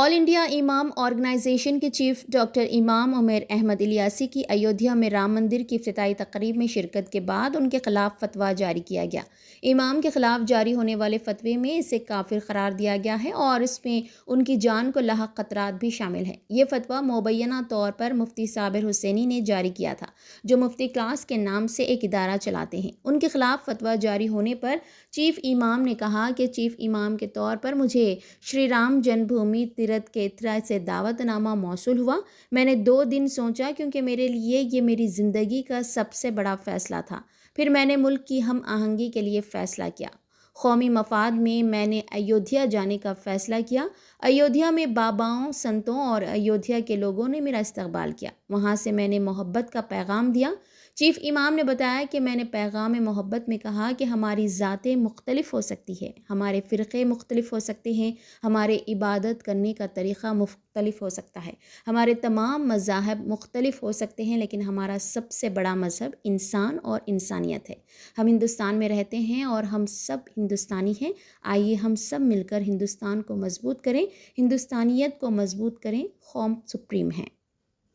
All India इमाम organisation के chief doctor इमाम उमर अहमद इलियासी की अयोध्या में राम मंदिर की इफ्तिताई तकरीब में शिरकत के बाद उनके खिलाफ फतवा जारी किया गया। इमाम के खिलाफ जारी होने वाले फतवे में इसे काफिर करार दिया गया है और इसमें उनकी जान को लाहक खतरात भी शामिल हैं। ये फतवा मुबैना तौर पर मुफ्ती साबिर हुसैनी ने जारी किया था, जो मुफ्ती क्लास के नाम से एक इदारा चलाते हैं। उनके खिलाफ फतवा जारी होने पर चीफ इमाम ने कहा कि चीफ इमाम के तौर पर मुझे श्री राम जन्मभूमि तीर्थ क्षेत्र से दावतनामा मौसूल हुआ। मैंने 2 दिन सोचा, क्योंकि मेरे लिए ये मेरी ज़िंदगी का सबसे बड़ा फ़ैसला था। फिर मैंने मुल्क की हम आहंगी के लिए फ़ैसला किया। कौमी मफाद में मैंने अयोध्या जाने का फ़ैसला किया। अयोध्या में बाबाओं, संतों और अयोध्या के लोगों ने मेरा इस्तकबाल किया। वहाँ से मैंने मोहब्बत का पैगाम दिया। चीफ इमाम ने बताया कि मैंने पैगाम मोहब्बत में कहा कि हमारी ज़ातें मुख्तलिफ हो सकती है, हमारे फ़िरक़े मुख्तलिफ हो सकते हैं, हमारे इबादत करने का तरीक़ा मुख्तलिफ हो सकता है, हमारे तमाम मज़ाहब मुख्तलिफ हो सकते हैं, लेकिन हमारा सबसे बड़ा मज़हब इंसान और इंसानियत है। हम हिंदुस्तान में रहते हैं और हम सब हिंदुस्तानी हैं। आइए हम सब मिलकर हिंदुस्तान को मजबूत करें, हिंदुस्तानियत को मजबूत करें। कौम सुप्रीम है।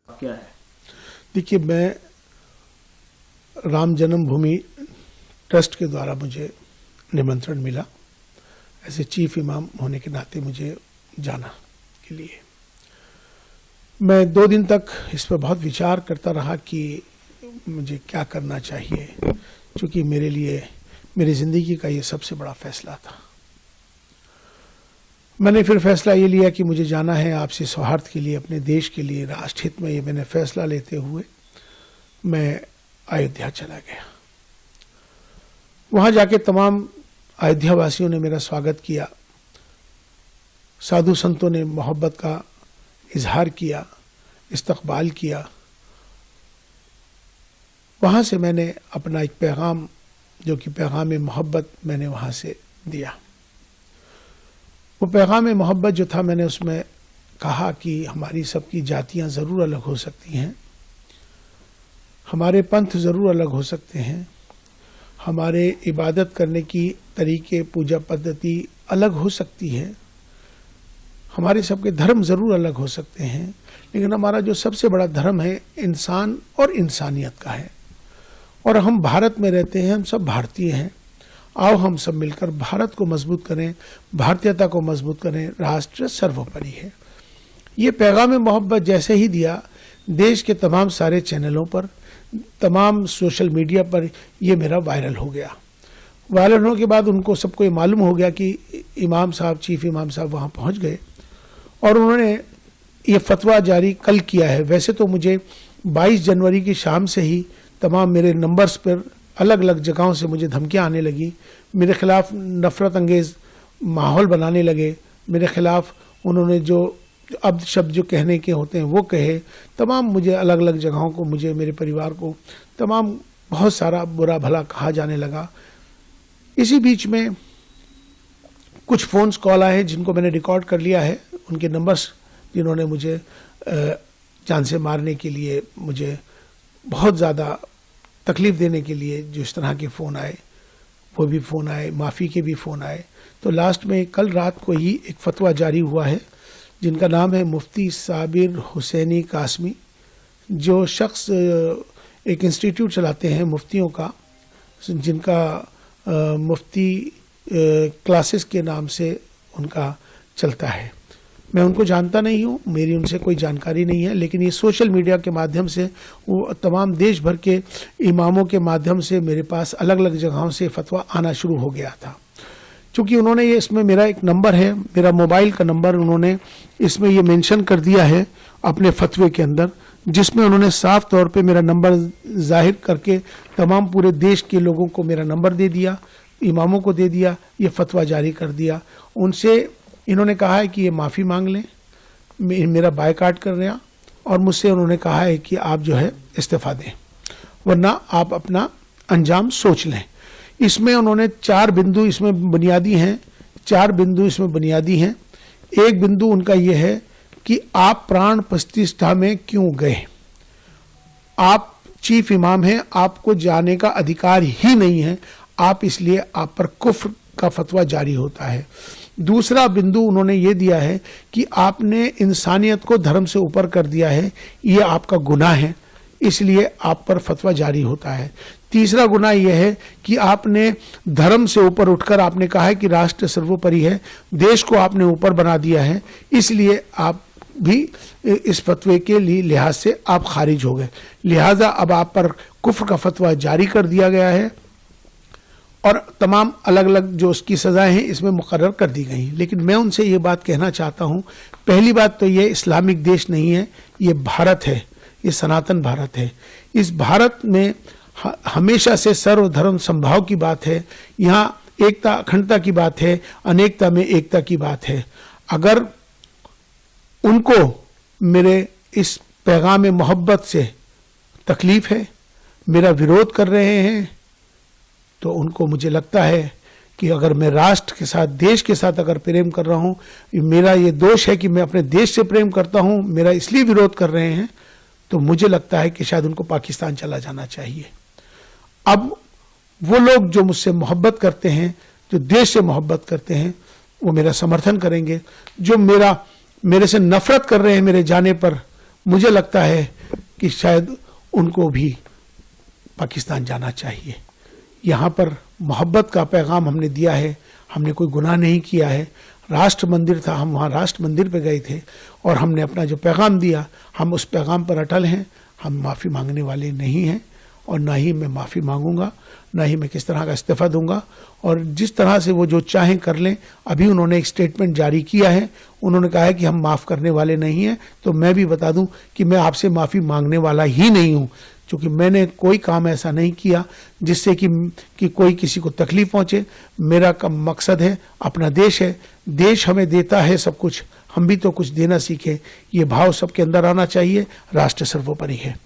क्या है? देखिए, मैं राम जन्मभूमि ट्रस्ट के द्वारा मुझे निमंत्रण मिला, ऐसे चीफ इमाम होने के नाते मुझे जाना के लिए। मैं 2 दिन तक इस पर बहुत विचार करता रहा कि मुझे क्या करना चाहिए, क्योंकि मेरे लिए मेरी ज़िंदगी का ये सबसे बड़ा फैसला था। मैंने फिर फैसला ये लिया कि मुझे जाना है आपसी सौहार्द के लिए, अपने देश के लिए, राष्ट्रहित में। ये मैंने फैसला लेते हुए मैं अयोध्या चला गया। वहां जाके तमाम अयोध्या वासियों ने मेरा स्वागत किया, साधु संतों ने मोहब्बत का इजहार किया, इस्तकबाल किया। वहां से मैंने अपना एक पैगाम, जो कि पैगाम मोहब्बत, मैंने वहां से दिया। वो पैगाम मोहब्बत जो था, मैंने उसमें कहा कि हमारी सबकी जातियां ज़रूर अलग हो सकती हैं, हमारे पंथ ज़रूर अलग हो सकते हैं, हमारे इबादत करने की तरीके, पूजा पद्धति अलग हो सकती है, हमारे सबके धर्म ज़रूर अलग हो सकते हैं, लेकिन हमारा जो सबसे बड़ा धर्म है इंसान और इंसानियत का है। और हम भारत में रहते हैं, हम सब भारतीय हैं। आओ हम सब मिलकर भारत को मजबूत करें, भारतीयता को मजबूत करें। राष्ट्र सर्वोपरि है। ये पैगाम मोहब्बत जैसे ही दिया, देश के तमाम सारे चैनलों पर, तमाम सोशल मीडिया पर ये मेरा वायरल हो गया। वायरल होने के बाद उनको सबको ये मालूम हो गया कि इमाम साहब, चीफ इमाम साहब वहाँ पहुँच गए और उन्होंने ये फतवा जारी कल किया है। वैसे तो मुझे 22 जनवरी की शाम से ही तमाम मेरे नंबर्स पर अलग अलग जगहों से मुझे धमकियाँ आने लगी, मेरे खिलाफ नफरत अंगेज़ माहौल बनाने लगे, मेरे खिलाफ उन्होंने जो अब शब्द जो कहने के होते हैं वो कहे। तमाम मुझे अलग अलग जगहों को, मुझे, मेरे परिवार को तमाम बहुत सारा बुरा भला कहा जाने लगा। इसी बीच में कुछ फ़ोन्स कॉल आए जिनको मैंने रिकॉर्ड कर लिया है, उनके नंबर्स, जिन्होंने मुझे जान से मारने के लिए, मुझे बहुत ज़्यादा तकलीफ़ देने के लिए जो इस तरह के फ़ोन आए, वो भी फ़ोन आए, माफ़ी के भी फ़ोन आए। तो लास्ट में कल रात को ही एक फतवा जारी हुआ है, जिनका नाम है मुफ्ती साबिर हुसैनी कासमी, जो शख्स एक इंस्टीट्यूट चलाते हैं मुफ्तियों का, जिनका मुफ्ती क्लासेस के नाम से उनका चलता है। मैं उनको जानता नहीं हूँ, मेरी उनसे कोई जानकारी नहीं है, लेकिन ये सोशल मीडिया के माध्यम से, वो तमाम देश भर के इमामों के माध्यम से मेरे पास अलग अलग जगहों से फतवा आना शुरू हो गया था। चूँकि उन्होंने ये, इसमें मेरा एक नंबर है, मेरा मोबाइल का नंबर उन्होंने इसमें ये मेंशन कर दिया है अपने फतवे के अंदर, जिसमें उन्होंने साफ तौर पे मेरा नंबर जाहिर करके तमाम पूरे देश के लोगों को मेरा नंबर दे दिया, इमामों को दे दिया, ये फतवा जारी कर दिया। उनसे इन्होंने कहा है कि ये माफ़ी मांग लें, मेरा बायकाट कर रहे हैं, और मुझसे उन्होंने कहा है कि आप जो है इस्तीफ़ा दें, वरना आप अपना अंजाम सोच लें। इसमें उन्होंने 4 बिंदु इसमें बुनियादी हैं, 4 बिंदु इसमें बुनियादी हैं। एक बिंदु उनका ये है कि आप प्राण प्रतिष्ठा में क्यों गए? आप चीफ इमाम हैं, आपको जाने का अधिकार ही नहीं है, आप इसलिए आप पर कुफ्र का फतवा जारी होता है। दूसरा बिंदु उन्होंने ये दिया है कि आपने इंसानियत को धर्म से ऊपर कर दिया है, ये आपका गुनाह है, इसलिए आप पर फतवा जारी होता है। तीसरा गुनाह यह है कि आपने धर्म से ऊपर उठकर आपने कहा है कि राष्ट्र सर्वोपरि है, देश को आपने ऊपर बना दिया है, इसलिए आप भी इस फतवे के लिहाज से आप खारिज हो गए। लिहाजा अब आप पर कुफ्र का फतवा जारी कर दिया गया है और तमाम अलग अलग जो उसकी सजाएं हैं इसमें मुकर्रर कर दी गई। लेकिन मैं उनसे ये बात कहना चाहता हूँ, पहली बात तो ये इस्लामिक देश नहीं है, ये भारत है, ये सनातन भारत है। इस भारत में हमेशा से सर्वधर्म संभाव की बात है, यहाँ एकता अखंडता की बात है, अनेकता में एकता की बात है। अगर उनको मेरे इस पैगाम मोहब्बत से तकलीफ है, मेरा विरोध कर रहे हैं, तो उनको मुझे लगता है कि अगर मैं राष्ट्र के साथ, देश के साथ अगर प्रेम कर रहा हूँ, मेरा ये दोष है कि मैं अपने देश से प्रेम करता हूँ, मेरा इसलिए विरोध कर रहे हैं, तो मुझे लगता है कि शायद उनको पाकिस्तान चला जाना चाहिए। अब वो लोग जो मुझसे मोहब्बत करते हैं, जो देश से मोहब्बत करते हैं, वो मेरा समर्थन करेंगे। जो मेरे से नफरत कर रहे हैं मेरे जाने पर, मुझे लगता है कि शायद उनको भी पाकिस्तान जाना चाहिए। यहाँ पर मोहब्बत का पैगाम हमने दिया है, हमने कोई गुनाह नहीं किया है। राष्ट्र मंदिर था, हम वहाँ राष्ट्र मंदिर पे गए थे और हमने अपना जो पैगाम दिया, हम उस पैगाम पर अटल हैं। हम माफ़ी मांगने वाले नहीं हैं और ना ही मैं माफ़ी मांगूंगा, ना ही मैं किस तरह का इस्तीफ़ा दूंगा। और जिस तरह से वो जो चाहें कर लें। अभी उन्होंने एक स्टेटमेंट जारी किया है, उन्होंने कहा है कि हम माफ़ करने वाले नहीं हैं। तो मैं भी बता दूं कि मैं आपसे माफ़ी मांगने वाला ही नहीं हूं, क्योंकि मैंने कोई काम ऐसा नहीं किया जिससे कि कोई किसी को तकलीफ पहुंचे। मेरा मकसद है, अपना देश है, देश हमें देता है सब कुछ, हम भी तो कुछ देना सीखें। ये भाव सबके अंदर आना चाहिए। राष्ट्र सर्वोपरि है।